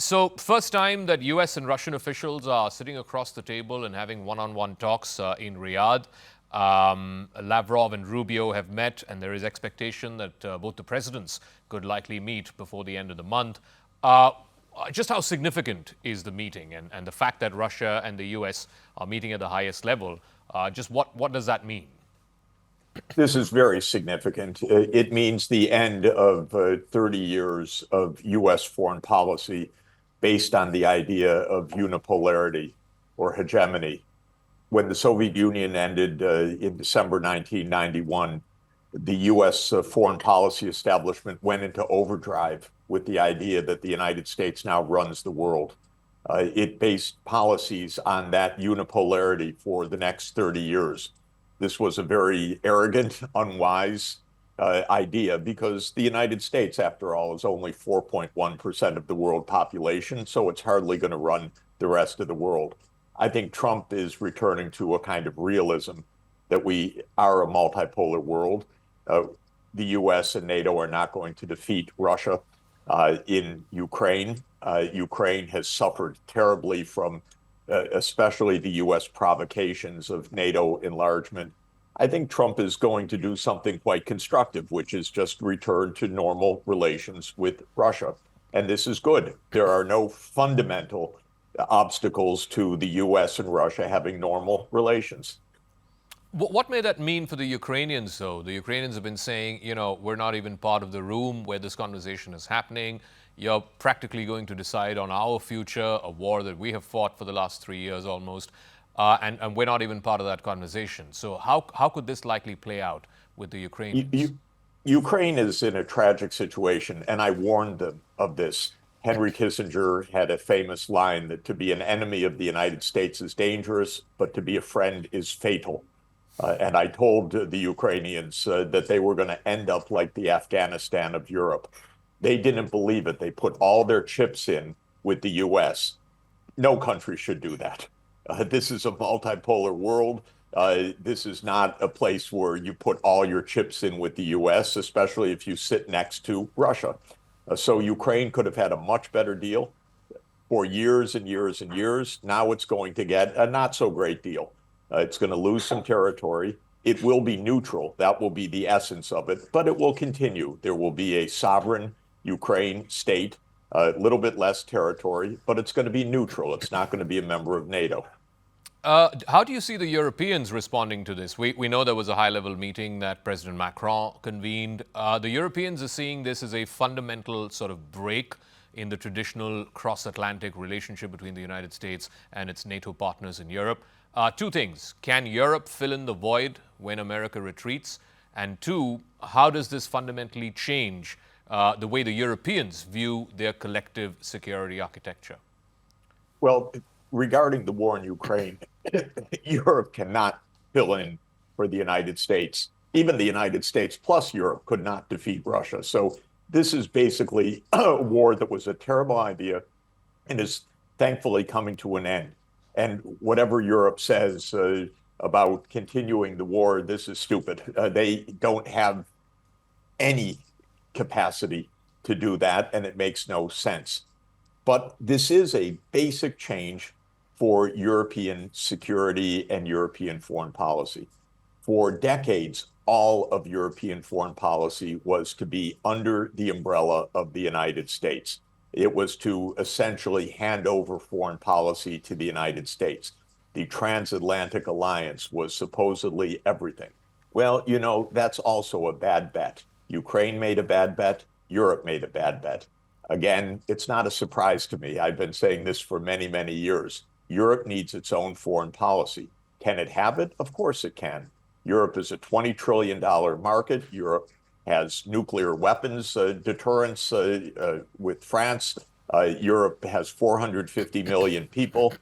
So, first time that US and Russian officials are sitting across the table and having one-on-one talks in Riyadh. Lavrov and Rubio have met, and there is expectation that both the presidents could likely meet before the end of the month. Just how significant is the meeting, and the fact that Russia and the US are meeting at the highest level, just what does that mean? This is very significant. It means the end of 30 years of US foreign policy based on the idea of unipolarity or hegemony. When the Soviet Union ended in December 1991, the US foreign policy establishment went into overdrive with the idea that the United States now runs the world. It based policies on that unipolarity for the next 30 years. This was a very arrogant, unwise idea because the United States, after all, is only 4.1% of the world population, so it's hardly going to run the rest of the world. I think Trump is returning to a kind of realism that we are a multipolar world. The US and NATO are not going to defeat Russia in Ukraine. Ukraine has suffered terribly from especially the US provocations of NATO enlargement. I think Trump is going to do something quite constructive, which is just return to normal relations with Russia. And this is good. There are no fundamental obstacles to the US and Russia having normal relations. What may that mean for the Ukrainians, though? The Ukrainians have been saying, we're not even part of the room where this conversation is happening. You're practically going to decide on our future, a war that we have fought for the last 3 years almost, and we're not even part of that conversation. So how could this likely play out with the Ukrainians? Ukraine is in a tragic situation, and I warned them of this. Henry Kissinger had a famous line that to be an enemy of the United States is dangerous, but to be a friend is fatal. And I told the Ukrainians that they were going to end up like the Afghanistan of Europe. They didn't believe it. They put all their chips in with the US. No country should do that. This is a multipolar world. This is not a place where you put all your chips in with the US, especially if you sit next to Russia. So Ukraine could have had a much better deal for years and years and years. Now it's going to get a not so great deal. It's going to lose some territory. It will be neutral. That will be the essence of it, but it will continue. There will be a sovereign Ukraine state, a little bit less territory, but it's going to be neutral. It's not going to be a member of NATO. How do you see the Europeans responding to this? We know there was a high-level meeting that President Macron convened. The Europeans are seeing this as a fundamental sort of break in the traditional cross-Atlantic relationship between the United States and its NATO partners in Europe. Two things. Can Europe fill in the void when America retreats? And two, how does this fundamentally change the way the Europeans view their collective security architecture? Well, regarding the war in Ukraine, Europe cannot fill in for the United States. Even the United States plus Europe could not defeat Russia. So this is basically a war that was a terrible idea and is thankfully coming to an end. And whatever Europe says about continuing the war, this is stupid. They don't have any capacity to do that, and it makes no sense. But this is a basic change for European security and European foreign policy. For decades, all of European foreign policy was to be under the umbrella of the United States. It was to essentially hand over foreign policy to the United States. The transatlantic alliance was supposedly everything. Well, that's also a bad bet. Ukraine made a bad bet. Europe made a bad bet. Again, it's not a surprise to me. I've been saying this for many, many years. Europe needs its own foreign policy. Can it have it? Of course it can. Europe is a $20 trillion market. Europe has nuclear weapons deterrence with France. Europe has 450 million people.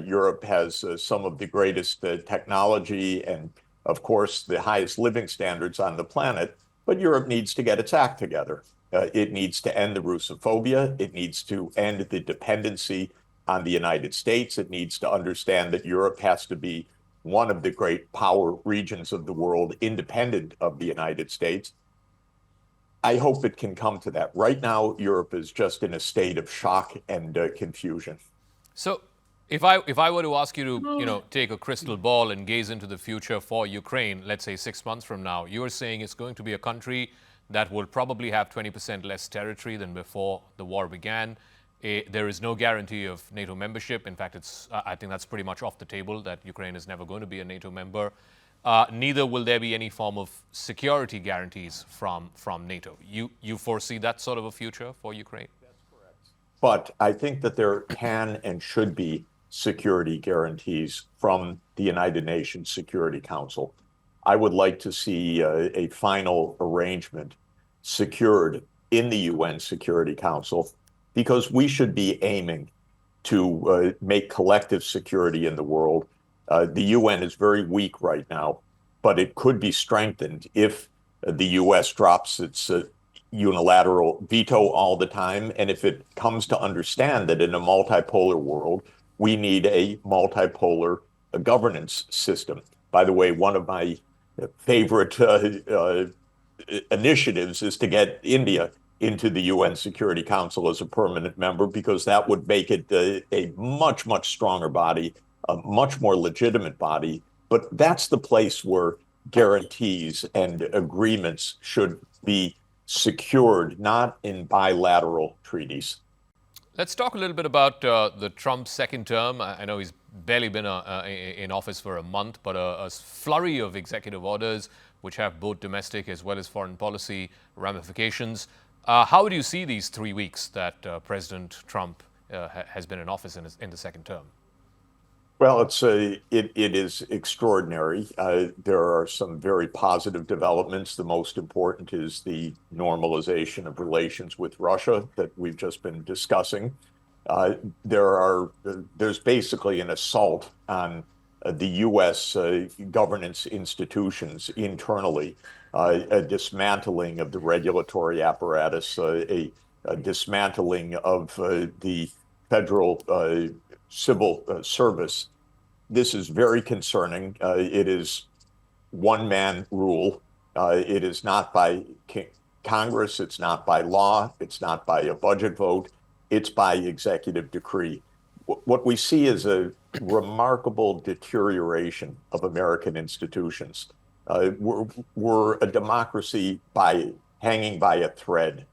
Europe has some of the greatest technology and, of course, the highest living standards on the planet. But Europe needs to get its act together. It needs to end the Russophobia. It needs to end the dependency on the United States. It needs to understand that Europe has to be one of the great power regions of the world, independent of the United States. I hope it can come to that. Right now, Europe is just in a state of shock and confusion. So, if I were to ask you to take a crystal ball and gaze into the future for Ukraine, let's say 6 months from now, you are saying it's going to be a country that will probably have 20% less territory than before the war began. There is no guarantee of NATO membership. In fact, I think that's pretty much off the table that Ukraine is never going to be a NATO member. Neither will there be any form of security guarantees from NATO. You foresee that sort of a future for Ukraine? But I think that there can and should be security guarantees from the United Nations Security Council. I would like to see a final arrangement secured in the UN Security Council because we should be aiming to make collective security in the world. The UN is very weak right now, but it could be strengthened if the US drops its unilateral veto all the time. And if it comes to understand that in a multipolar world, we need a multipolar governance system. By the way, one of my favorite initiatives is to get India into the UN Security Council as a permanent member, because that would make it a much, much stronger body, a much more legitimate body. But that's the place where guarantees and agreements should be secured, not in bilateral treaties. Let's talk a little bit about the Trump second term. I know he's barely been in office for a month, but a flurry of executive orders which have both domestic as well as foreign policy ramifications. How do you see these 3 weeks that President Trump has been in office in the second term? Well, it is extraordinary. There are some very positive developments. The most important is the normalization of relations with Russia that we've just been discussing. There's basically an assault on the U.S. Governance institutions internally, a dismantling of the regulatory apparatus, a dismantling of the federal civil service. This is very concerning. It is one-man rule. It is not by Congress. It's not by law. It's not by a budget vote. It's by executive decree. What we see is a remarkable deterioration of American institutions. We're a democracy hanging by a thread.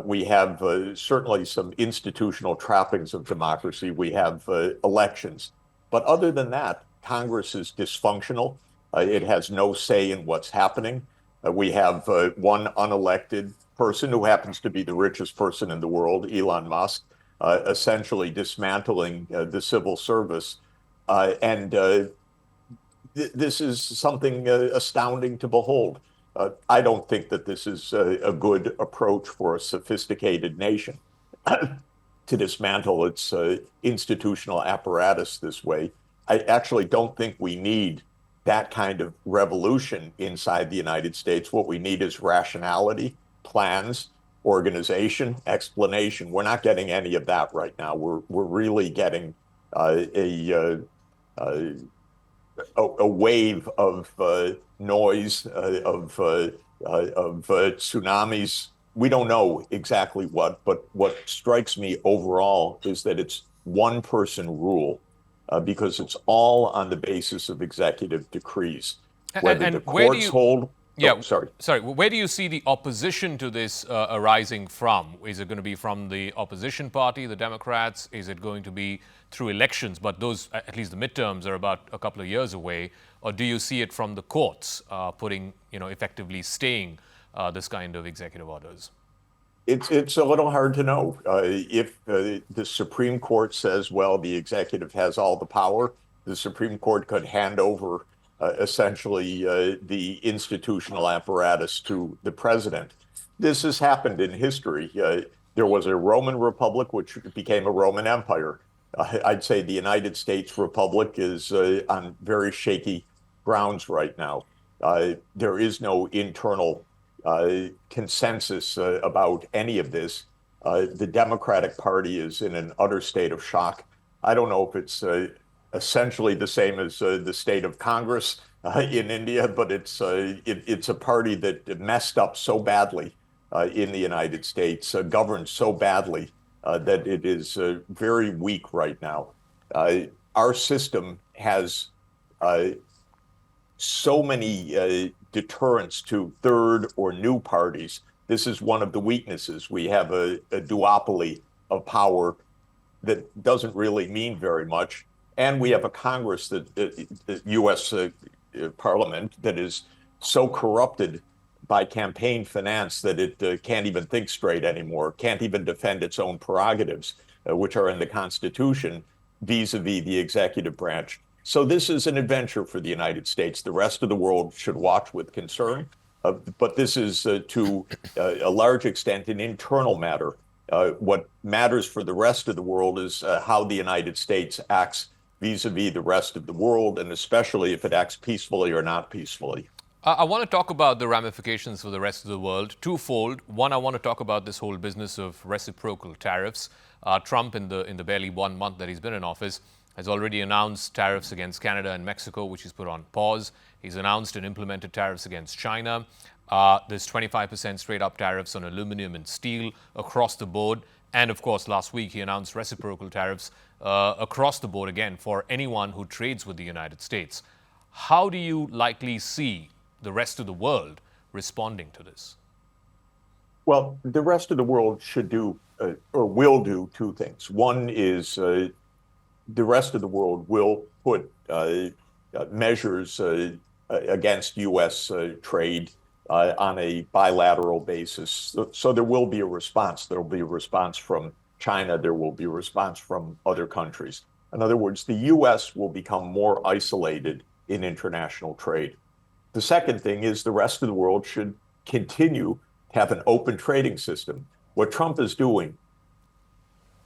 We have certainly some institutional trappings of democracy. We have elections. But other than that, Congress is dysfunctional. It has no say in what's happening. We have one unelected person who happens to be the richest person in the world, Elon Musk, essentially dismantling the civil service. This is something astounding to behold. I don't think that this is a good approach for a sophisticated nation to dismantle its institutional apparatus this way. I actually don't think we need that kind of revolution inside the United States. What we need is rationality, plans, organization, explanation. We're not getting any of that right now. We're really getting a wave of noise, of tsunamis. We don't know exactly what, but what strikes me overall is that it's one person rule because it's all on the basis of executive decrees. Whether the courts hold. Yeah, oh, sorry. Where do you see the opposition to this arising from? Is it going to be from the opposition party, the Democrats? Is it going to be through elections? But those, at least the midterms, are about a couple of years away. Or do you see it from the courts effectively staying this kind of executive orders? It's a little hard to know. If the Supreme Court says, well, the executive has all the power, the Supreme Court could hand over essentially the institutional apparatus to the president. This has happened in history. There was a Roman Republic, which became a Roman Empire. I'd say the United States Republic is on very shaky grounds right now. There is no internal consensus about any of this. The Democratic Party is in an utter state of shock. I don't know if it's essentially the same as the state of Congress in India, but it's a party that messed up so badly in the United States, governed so badly that it is very weak right now. Our system has so many deterrents to third or new parties. This is one of the weaknesses. We have a duopoly of power that doesn't really mean very much. And we have a Congress, the U.S. Parliament, that is so corrupted by campaign finance that it can't even think straight anymore, can't even defend its own prerogatives, which are in the Constitution, vis-a-vis the executive branch. So this is an adventure for the United States. The rest of the world should watch with concern. But this is, to a large extent, an internal matter. What matters for the rest of the world is how the United States acts vis-a-vis the rest of the world, and especially if it acts peacefully or not peacefully. I want to talk about the ramifications for the rest of the world. Twofold. One, I want to talk about this whole business of reciprocal tariffs. Trump, in the barely 1 month that he's been in office, has already announced tariffs against Canada and Mexico, which he's put on pause. He's announced and implemented tariffs against China. There's 25% straight-up tariffs on aluminum and steel across the board. And, of course, last week he announced reciprocal tariffs across the board, again, for anyone who trades with the United States. How do you likely see the rest of the world responding to this? Well, the rest of the world should do or will do two things. One is the rest of the world will put measures against U.S. trade on a bilateral basis. So there will be a response. There will be a response from China. There will be a response from other countries. In other words, the U.S. will become more isolated in international trade. The second thing is the rest of the world should continue to have an open trading system. What Trump is doing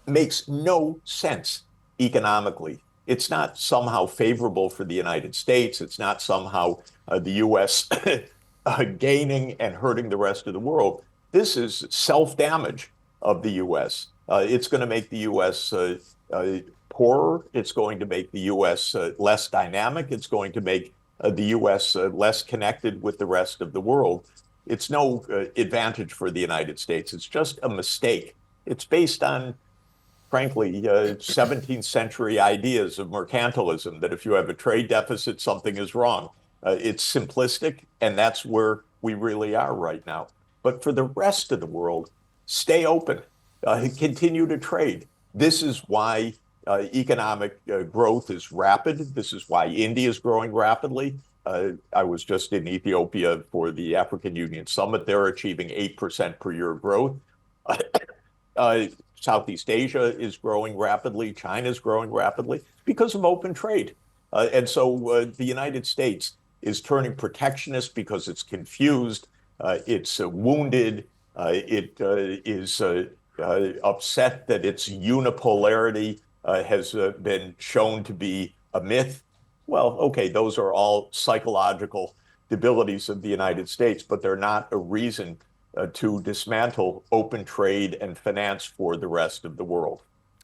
makes no sense economically. It's not somehow favorable for the United States. It's not somehow the U.S. Gaining and hurting the rest of the world. This is self-damage of the U.S. It's going to make the U.S. Poorer. It's going to make the U.S. Less dynamic. It's going to make the U.S. Less connected with the rest of the world. It's no advantage for the United States. It's just a mistake. It's based on, frankly, 17th century ideas of mercantilism, that if you have a trade deficit, something is wrong. It's simplistic, and that's where we really are right now. But for the rest of the world, stay open, continue to trade. This is why economic growth is rapid. This is why India is growing rapidly. I was just in Ethiopia for the African Union Summit. They're achieving 8% per year growth. Southeast Asia is growing rapidly. China is growing rapidly because of open trade. And so the United States is turning protectionist because it's confused, it's wounded, it is upset that its unipolarity has been shown to be a myth. Well, okay, those are all psychological debilities of the United States, but they're not a reason to dismantle open trade and finance for the rest of the world.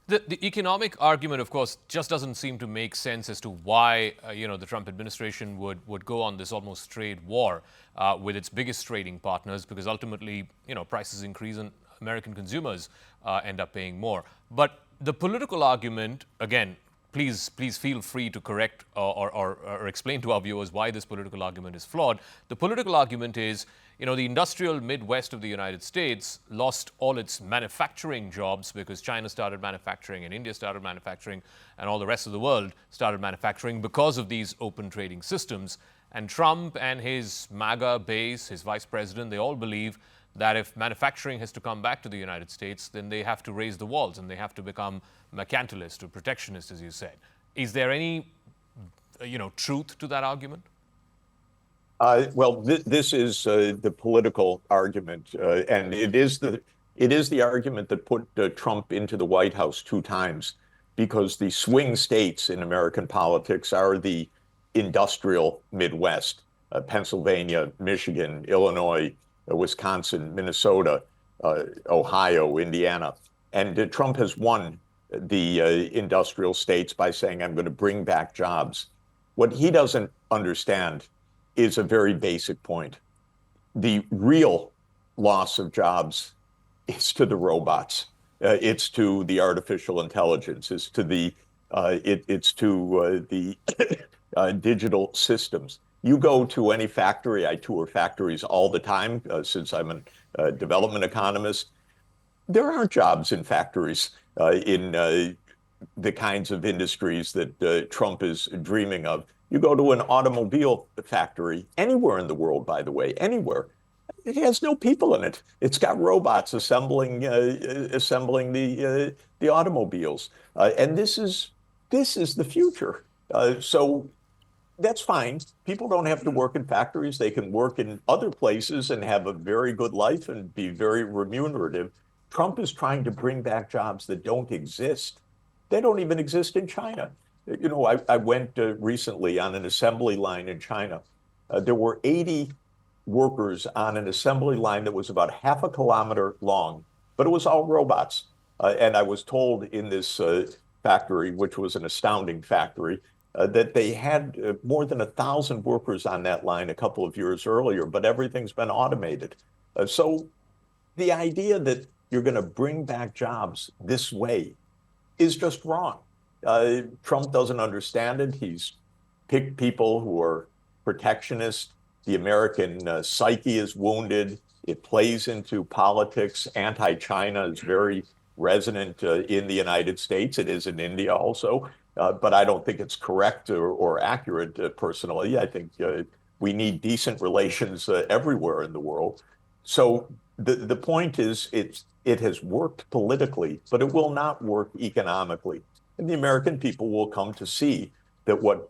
The economic argument, of course, just doesn't seem to make sense as to why the Trump administration would go on this almost trade war with its biggest trading partners, because ultimately, prices increase and American consumers end up paying more. But the political argument, again, please feel free to correct or explain to our viewers why this political argument is flawed. The political argument is, the industrial Midwest of the United States lost all its manufacturing jobs because China started manufacturing and India started manufacturing and all the rest of the world started manufacturing because of these open trading systems. And Trump and his MAGA base, his vice president, they all believe that if manufacturing has to come back to the United States, then they have to raise the walls and they have to become mercantilist or protectionist, as you said. Is there any, truth to that argument? Well, this is the political argument, and it is the argument that put Trump into the White House 2 times, because the swing states in American politics are the industrial Midwest: Pennsylvania, Michigan, Illinois, Wisconsin, Minnesota, Ohio, Indiana. And Trump has won the industrial states by saying, I'm going to bring back jobs. What he doesn't understand is a very basic point. The real loss of jobs is to the robots. It's to the artificial intelligence. It's to the digital systems. You go to any factory, I tour factories all the time since I'm a development economist. There aren't jobs in factories in the kinds of industries that Trump is dreaming of. You go to an automobile factory anywhere in the world, by the way, anywhere. It has no people in it. It's got robots assembling the automobiles, and this is the future. So that's fine. People don't have to work in factories. They can work in other places and have a very good life and be very remunerative. Trump is trying to bring back jobs that don't exist. They don't even exist in China. You know, I went recently on an assembly line in China. There were 80 workers on an assembly line that was about half a kilometer long, but it was all robots. And I was told in this factory, which was an astounding factory, that they had more than 1,000 workers on that line a couple of years earlier, but everything's been automated. So the idea that you're going to bring back jobs this way is just wrong. Trump doesn't understand it. He's picked people who are protectionist. The American psyche is wounded. It plays into politics. Anti-China is very resonant in the United States. It is in India also. But I don't think it's correct or accurate personally. I think we need decent relations everywhere in the world. So the point is it has worked politically, but it will not work economically. And the American people will come to see that what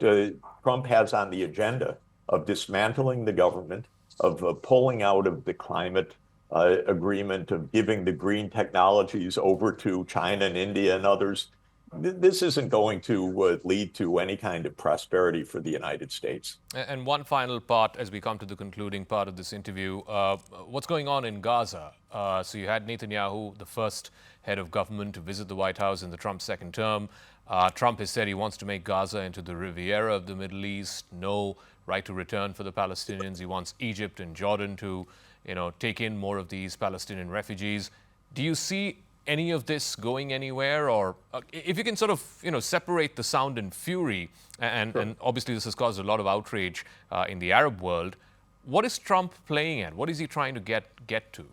Trump has on the agenda of dismantling the government, of pulling out of the climate agreement, of giving the green technologies over to China and India and others, this isn't going to lead to any kind of prosperity for the United States. And one final part, as we come to the concluding part of this interview, what's going on in Gaza? So you had Netanyahu, the first head of government to visit the White House in the Trump second term. Trump has said he wants to make Gaza into the Riviera of the Middle East, no right to return for the Palestinians. He wants Egypt and Jordan to, take in more of these Palestinian refugees. Do you see any of this going anywhere? Or if you can sort of, separate the sound and fury, and obviously this has caused a lot of outrage in the Arab world, what is Trump playing at? What is he trying to get to?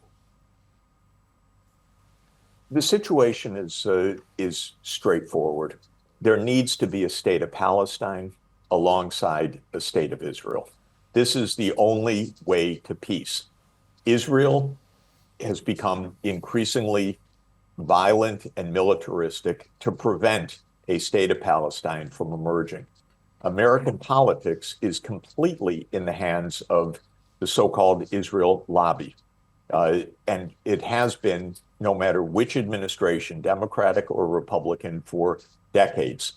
The situation is straightforward. There needs to be a state of Palestine alongside a state of Israel. This is the only way to peace. Israel has become increasingly violent and militaristic to prevent a state of Palestine from emerging. American politics is completely in the hands of the so-called Israel lobby. And it has been, no matter which administration, Democratic or Republican, for decades.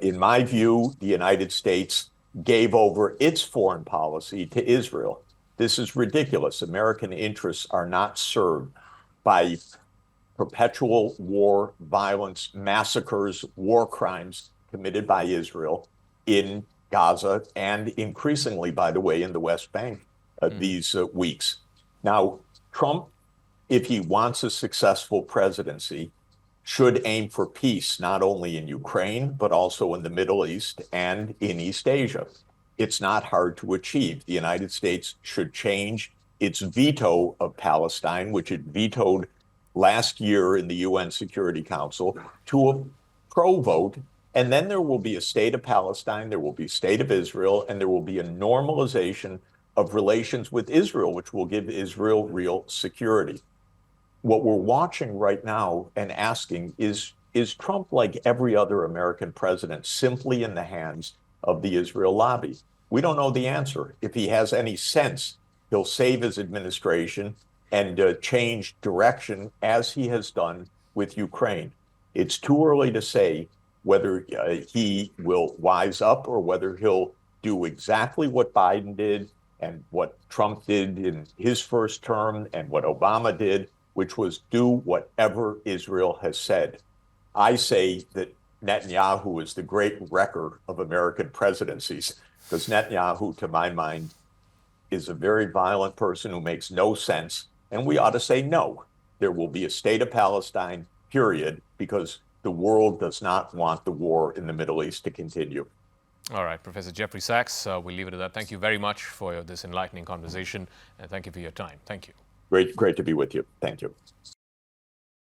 In my view, the United States gave over its foreign policy to Israel. This is ridiculous. American interests are not served by perpetual war, violence, massacres, war crimes committed by Israel in Gaza and increasingly, by the way, in the West Bank these weeks. Now, Trump, if he wants a successful presidency, should aim for peace, not only in Ukraine, but also in the Middle East and in East Asia. It's not hard to achieve. The United States should change its veto of Palestine, which it vetoed last year in the UN Security Council, to a pro vote. And then there will be a state of Palestine, there will be a state of Israel, and there will be a normalization of relations with Israel, which will give Israel real security. What we're watching right now and asking is Trump, like every other American president, simply in the hands of the Israel lobby? We don't know the answer. If he has any sense, he'll save his administration and change direction as he has done with Ukraine. It's too early to say whether he will wise up or whether he'll do exactly what Biden did and what Trump did in his first term and what Obama did, which was do whatever Israel has said. I say that Netanyahu is the great wrecker of American presidencies, because Netanyahu, to my mind, is a very violent person who makes no sense And we ought to say no. There will be a state of Palestine, period, because the world does not want the war in the Middle East to continue. All right, Professor Jeffrey Sachs, we'll leave it at that. Thank you very much for this enlightening conversation, and thank you for your time. Thank you. Great to be with you. Thank you.